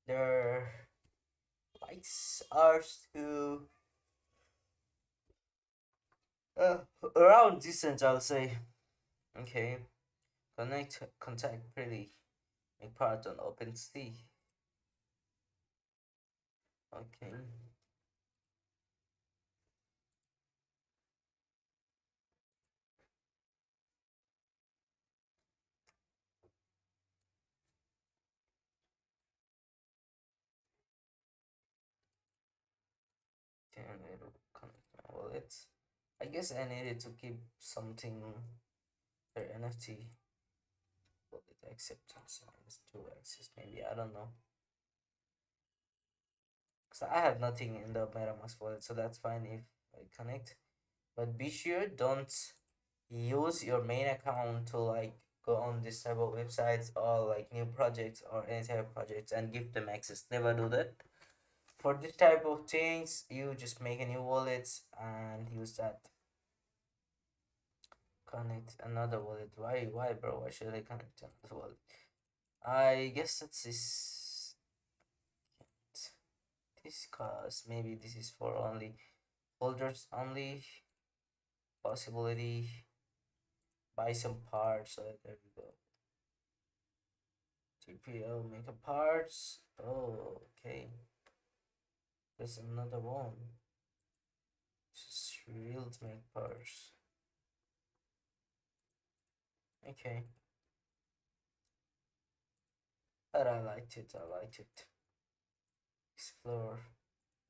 Their likes are to uh, around decent, I'll say. Okay, contact pretty. Make part on Opensea. Okay. Then it'll connect my wallet. I guess I needed to keep something for NFT wallet acceptance to access. Maybe I don't know. Cause I have nothing in the MetaMask wallet, so that's fine if I connect. But be sure don't use your main account to like go on this type of websites or like new projects or any type of projects and give them access. Never do that. For this type of things, you just make a new wallet and use that. Connect another wallet. Why, bro? Why should I connect another wallet? I guess that's this cause maybe this is for only holders only possibility. Buy some parts. So there we go. TPO make a parts. Oh, okay. There's another one. Just real to make parts. Okay. But I liked it. I liked it. Explore.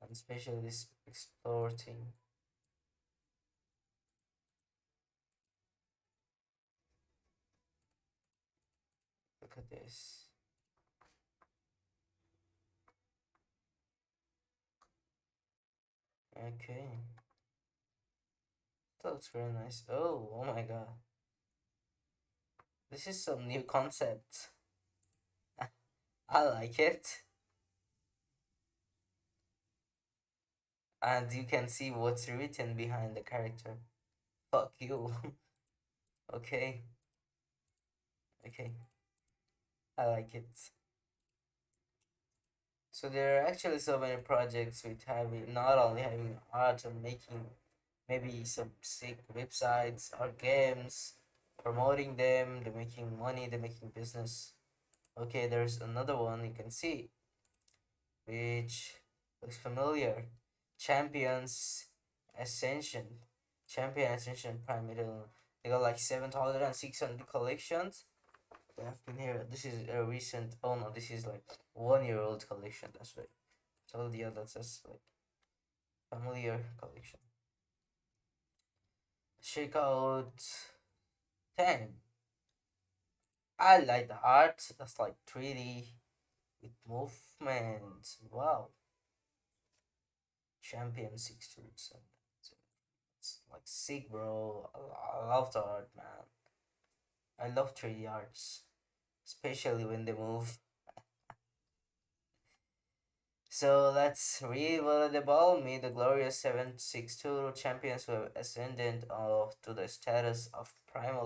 And especially this explore thing. Look at this. Okay. That looks very nice. Oh my god. This is some new concept. I like it. And you can see what's written behind the character. Fuck you. Okay. Okay. I like it. So there are actually so many projects with having not only having art and making maybe some sick websites or games, promoting them, they're making money, they're making business. Okay, there's another one you can see, which looks familiar. Champions Ascension. Champion Ascension Prime Middle. They got like 7,600 collections. They have been here. This is a recent. Oh no, this is like 1 year old collection. That's right. So the others just like familiar collection. Check out 10. I like the art. That's like 3D with movement. Wow. Champion 627. It's like sick, bro. I love the art, man. I love 3D arts, especially when they move. So let's read what the ball me the glorious 762 champions who have ascended to the status of primal